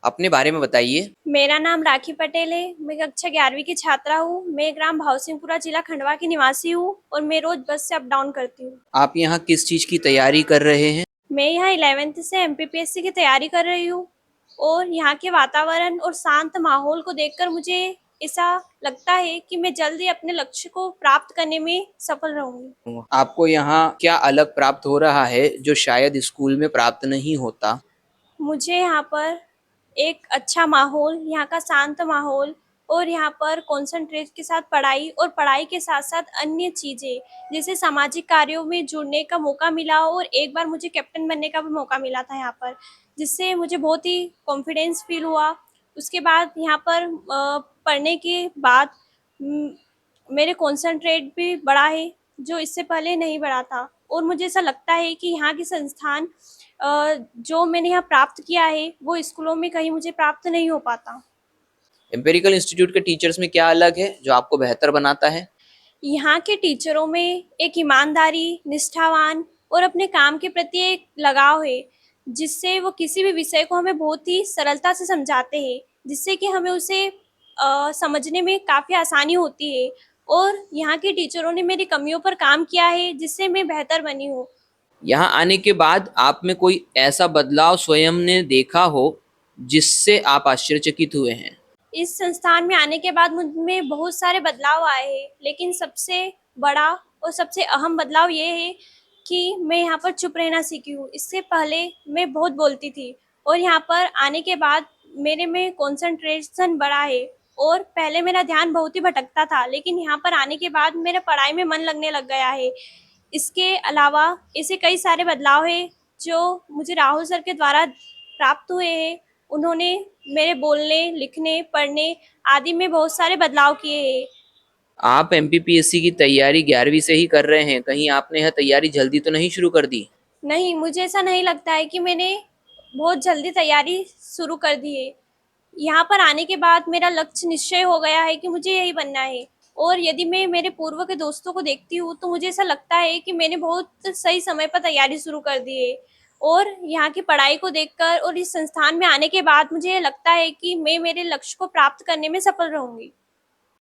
अपने बारे में बताइए। मेरा नाम राखी पटेल है। मैं कक्षा 11वीं की छात्रा हूँ। मैं ग्राम भावसिंहपुरा जिला खंडवा की निवासी हूँ और मैं रोज बस से अप डाउन करती हूँ। आप यहाँ किस चीज़ की तैयारी कर रहे हैं? मैं यहाँ 11th से एमपीपीएससी की तैयारी कर रही हूँ और यहाँ के वातावरण और शांत माहौल को देखकर मुझे ऐसा लगता है कि मैं जल्दी अपने लक्ष्य को प्राप्त करने में सफल रहूंगी। आपको यहाँ क्या अलग प्राप्त हो रहा है जो शायद स्कूल में प्राप्त नहीं होता? मुझे यहाँ पर एक अच्छा माहौल, यहाँ का शांत माहौल और यहाँ पर कॉन्सन्ट्रेट के साथ पढ़ाई और पढ़ाई के साथ-साथ अन्य चीज़ें, जैसे सामाजिक कार्यों में जुड़ने का मौका मिला और एक बार मुझे कैप्टन बनने का भी मौका मिला था यहाँ पर, जिससे मुझे बहुत ही कॉन्फिडेंस फ़ील हुआ। उसके बाद यहाँ पर पढ़ने के बाद मेरे कॉन्सन्ट्रेट भी बढ़ा है, जो इससे पहले नहीं बढ़ा था और मुझे ऐसा लगता है कि यहाँ के संस्थान जो मैंने यहाँ प्राप्त किया है, वो स्कूलों में कहीं मुझे प्राप्त नहीं हो पाता। एम्पिरिकल इंस्टीट्यूट के टीचर्स में क्या अलग है जो आपको बेहतर बनाता है? यहाँ के टीचरों में एक ईमानदारी, निष्ठावान और अपने काम के प्रति एक लगाव है, जिससे वो किसी भी विषय को हमें बहुत ही सरलता से समझाते हैं, जिससे कि हमें उसे समझने में काफ़ी आसानी होती है और यहाँ के टीचरों ने मेरी कमियों पर काम किया है, जिससे मैं बेहतर बनी हूँ। यहाँ आने के बाद आप में कोई ऐसा बदलाव स्वयं ने देखा हो जिससे आप आश्चर्यचकित हुए हैं? इस संस्थान में आने के बाद मुझ में बहुत सारे बदलाव आए हैं, लेकिन सबसे बड़ा और सबसे अहम बदलाव ये है कि मैं यहाँ पर चुप रहना सीखी हूँ। इससे पहले मैं बहुत बोलती थी और यहाँ पर आने के बाद मेरे में कंसंट्रेशन बढ़ा है और पहले मेरा ध्यान बहुत ही भटकता था, लेकिन यहाँ पर आने के बाद मेरा पढ़ाई में मन लगने लग गया है। इसके अलावा ऐसे कई सारे बदलाव हैं जो मुझे राहुल सर के द्वारा प्राप्त हुए हैं। उन्होंने मेरे बोलने, लिखने, पढ़ने आदि में बहुत सारे बदलाव किए हैं। आप एमपीपीएससी की तैयारी 11वीं से ही कर रहे हैं, कहीं आपने यह तैयारी जल्दी तो नहीं शुरू कर दी? नहीं, मुझे ऐसा नहीं लगता है कि मैंने बहुत जल्दी तैयारी शुरू कर दी है। यहाँ पर आने के बाद मेरा लक्ष्य निश्चय हो गया है कि मुझे यही बनना है और यदि मैं मेरे पूर्व के दोस्तों को देखती हूँ, तो मुझे ऐसा लगता है कि मैंने बहुत सही समय पर तैयारी शुरू कर दी है और यहाँ की पढ़ाई को देखकर और इस संस्थान में आने के बाद मुझे ये लगता है कि मैं मेरे लक्ष्य को प्राप्त करने में सफल रहूँगी।